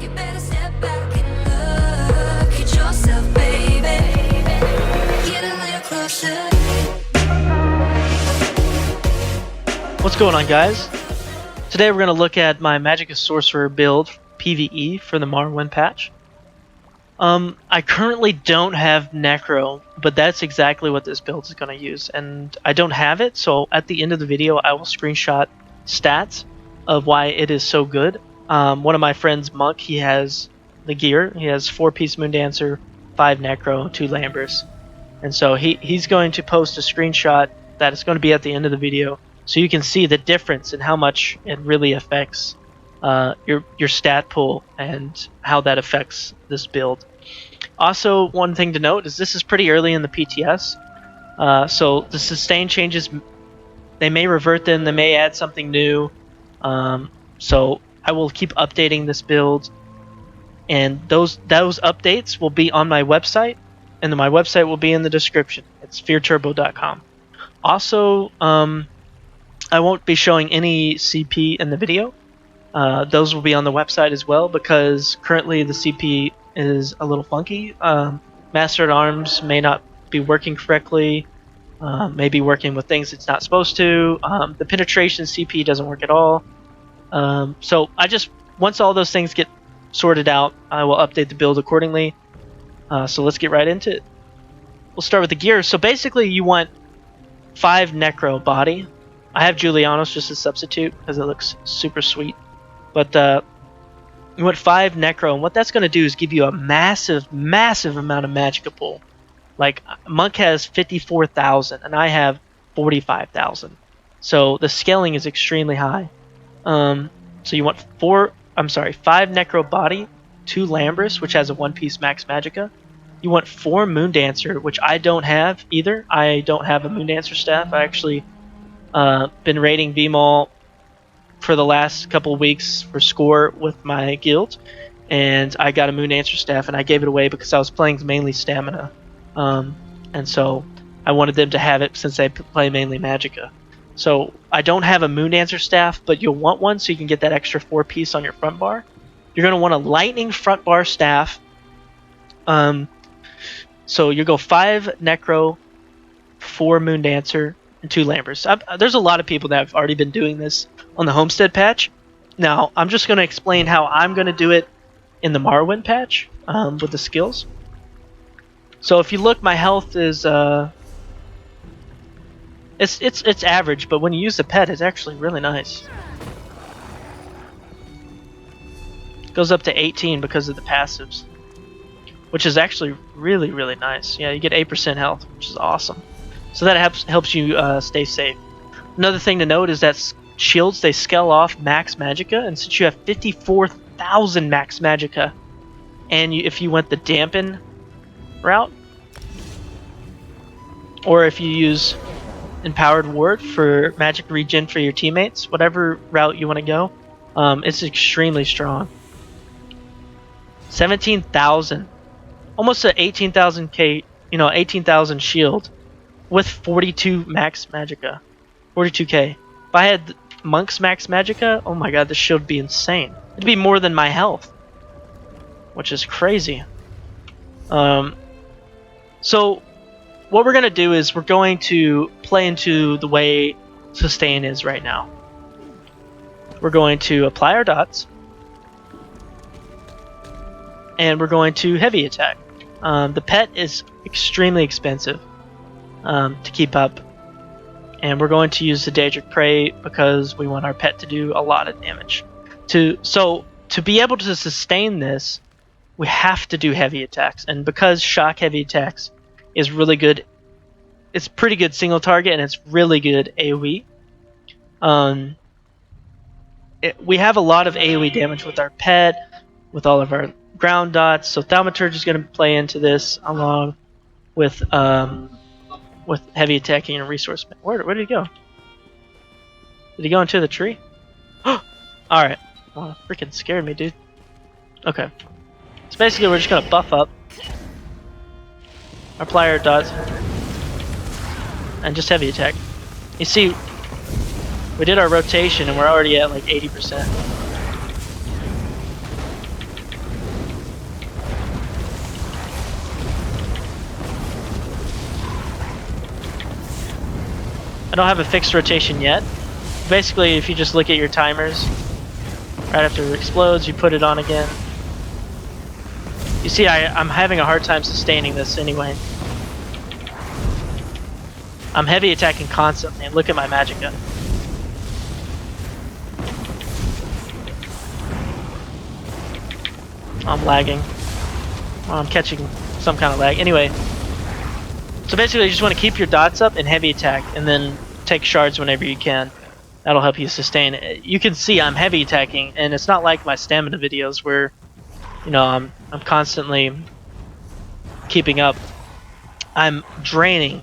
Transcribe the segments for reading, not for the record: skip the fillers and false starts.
You better step back and look at yourself, baby. Get a little closer. What's going on, guys? Today we're going to look at my Magicka Sorcerer build PvE for the Morrowind patch. I currently don't have Necro, but that's exactly what this build is going to use, and I don't have it, so at the end of the video I will screenshot stats of why it is so good. One of my friends, Monk, he has the gear. He has 4-piece Moondancer, 5 Necro, 2 Lambrus, and so he's going to post a screenshot that is going to be at the end of the video, so you can see the difference in how much it really affects your stat pool and how that affects this build. Also, one thing to note is this is pretty early in the PTS, so the sustain changes, they may revert them, they may add something new, so I will keep updating this build, and those updates will be on my website, and my website will be in the description. It's fearturbo.com. Also, I won't be showing any CP in the video. Those will be on the website as well, because currently the CP is a little funky. Master at Arms may not be working correctly, may be working with things it's not supposed to. The penetration CP doesn't work at all. So once all those things get sorted out, I will update the build accordingly. So let's get right into it. We'll start with the gear. So basically you want 5 Necro body. I have Julianos just as substitute because it looks super sweet. But you want 5 Necro, and what that's going to do is give you a massive, massive amount of Magicka pool. Like, Monk has 54,000, and I have 45,000. So the scaling is extremely high. So you want 5 Necro body, 2 Lambrus, which has a 1-piece max Magicka. You want 4 Moondancer, which I don't have either. I don't have a Moondancer staff. I actually been raiding VMall for the last couple of weeks for score with my guild, and I got a Moondancer staff, and I gave it away because I was playing mainly stamina, and so I wanted them to have it since they play mainly Magicka. So I don't have a Moondancer staff, but you'll want one so you can get that extra 4-piece on your front bar. You're going to want a lightning front bar staff. So you go 5 Necro, 4 Moondancer, and 2 Lambrus. There's a lot of people that have already been doing this on the Homestead patch. Now, I'm just going to explain how I'm going to do it in the Morrowind patch with the skills. So if you look, my health is it's average, but when you use the pet, it's actually really nice. It goes up to 18 because of the passives, which is actually really, really nice. Yeah, you get 8% health, which is awesome. So that helps you stay safe. Another thing to note is that shields, they scale off max Magicka, and since you have 54,000 max Magicka, and if you went the dampen route, or if you use empowered ward for magic regen for your teammates, whatever route you want to go, it's extremely strong. 17,000, almost a 18,000 K, 18,000 shield with 42 max Magicka, 42k. If I had Monk's max Magicka, oh my god, this shield would be insane. It'd be more than my health, which is crazy. So what we're going to do is we're going to play into the way sustain is right now. We're going to apply our dots, and we're going to heavy attack. The pet is extremely expensive to keep up, and we're going to use the Daedric Prey because we want our pet to do a lot of damage. So to be able to sustain this, we have to do heavy attacks, and because shock heavy attacks is really good, it's pretty good single target, and it's really good AoE. We have a lot of AoE damage with our pet, with all of our ground dots, so Thaumaturge is going to play into this along with heavy attacking and resource. Where did he go? Did he go into the tree? Alright. Well, freaking scared me, dude. Okay. So basically we're just going to buff up, apply our dots, and just heavy attack. You see, we did our rotation and we're already at like 80%. I don't have a fixed rotation yet. Basically, if you just look at your timers, right after it explodes, you put it on again. You see, I'm having a hard time sustaining this anyway. I'm heavy attacking constantly, and look at my Magicka. I'm lagging. I'm catching some kind of lag. Anyway, so basically you just want to keep your dots up and heavy attack, and then take shards whenever you can. That'll help you sustain. You can see I'm heavy attacking, and it's not like my stamina videos where, you know, I'm constantly keeping up. I'm draining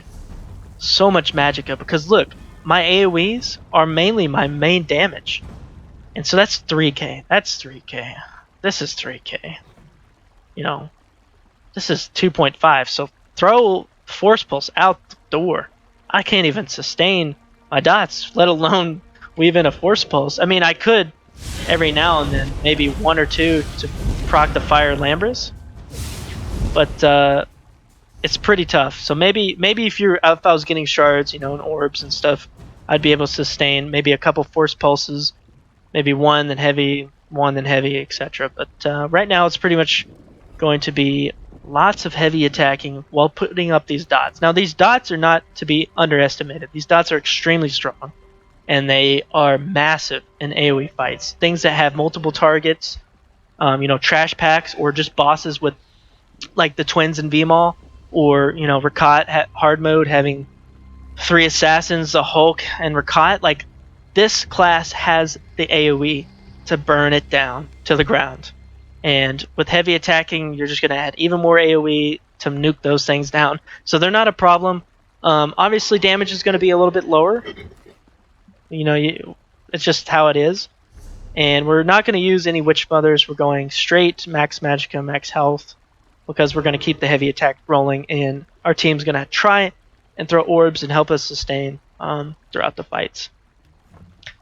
so much Magicka because look, my AoEs are mainly my main damage, and so that's 3k. That's 3k. This is 3k. You know, this is 2.5. So throw Force Pulse out the door. I can't even sustain my dots, let alone weave in a Force Pulse. I mean, I could every now and then, maybe 1 or 2 to proc the Fire Lambris, but it's pretty tough. So maybe if I was getting shards, you know, and orbs and stuff, I'd be able to sustain maybe a couple Force Pulses, maybe 1 then heavy, 1 then heavy, etc. But right now it's pretty much going to be lots of heavy attacking while putting up these dots. Now these dots are not to be underestimated. These dots are extremely strong, and they are massive in AoE fights. Things that have multiple targets, you know, trash packs, or just bosses with like the twins in VMAL, or you know, Rakat hard mode having 3 assassins, the Hulk, and Rakat. Like, this class has the AoE to burn it down to the ground. And with heavy attacking, you're just going to add even more AoE to nuke those things down. So they're not a problem. Obviously, damage is going to be a little bit lower. You know, it's just how it is. And we're not going to use any Witch Mothers. We're going straight max Magicka, max health, because we're going to keep the heavy attack rolling. And our team's going to try and throw orbs and help us sustain throughout the fights.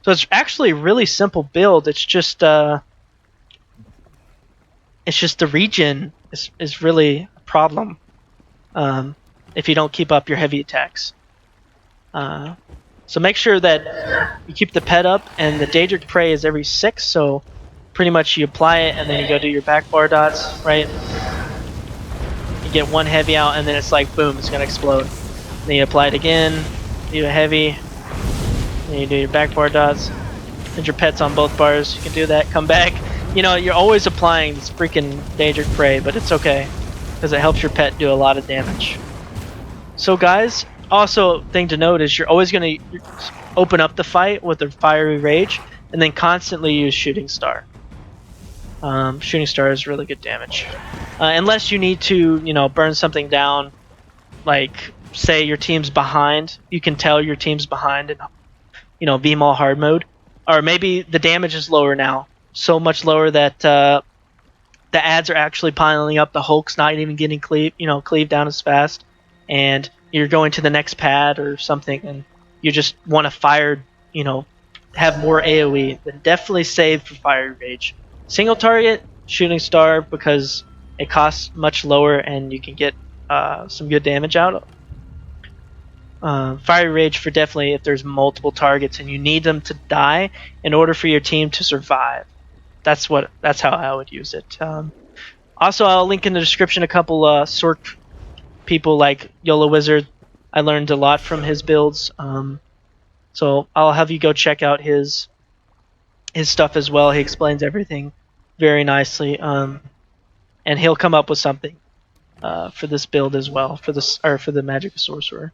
So it's actually a really simple build. It's just the regen is really a problem if you don't keep up your heavy attacks. So make sure that you keep the pet up, and the Daedric Prey is every 6, so pretty much you apply it and then you go do your back bar dots, right? You get 1 heavy out and then it's like boom, it's gonna explode. Then you apply it again, do a heavy, then you do your back bar dots, and your pet's on both bars. You can do that, come back. You know, you're always applying this freaking Daedric Prey, but it's okay, because it helps your pet do a lot of damage. So guys, also thing to note is you're always going to open up the fight with a Fiery Rage, and then constantly use Shooting Star. Shooting Star is really good damage. Unless you need to, you know, burn something down, like say your team's behind, you can tell your team's behind in, you know, VMAL hard mode, or maybe the damage is lower now. So much lower that the ads are actually piling up. The Hulk's not even getting cleaved down as fast, and you're going to the next pad or something, and you just want to fire, you know, have more AoE. Then definitely save for Fiery Rage. Single target Shooting Star, because it costs much lower and you can get some good damage out of. Fiery Rage for definitely if there's multiple targets and you need them to die in order for your team to survive. That's how I would use it. Also, I'll link in the description a couple Sorc people like YOLO Wizard. I learned a lot from his builds. So I'll have you go check out his stuff as well. He explains everything very nicely. And he'll come up with something for this build as well, for the Magicka Sorcerer.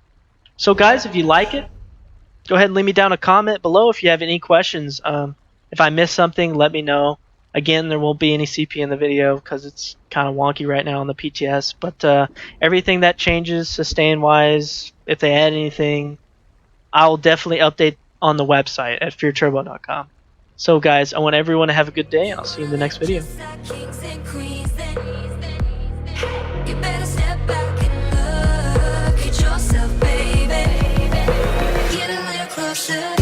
So guys, if you like it, go ahead and leave me down a comment below if you have any questions. If I missed something, let me know. Again, there won't be any CP in the video because it's kind of wonky right now on the PTS. But everything that changes, sustain-wise, if they add anything, I'll definitely update on the website at fearturbo.com. So guys, I want everyone to have a good day. I'll see you in the next video. Kings and queens, then you better step back and look at yourself, baby. Get a little closer.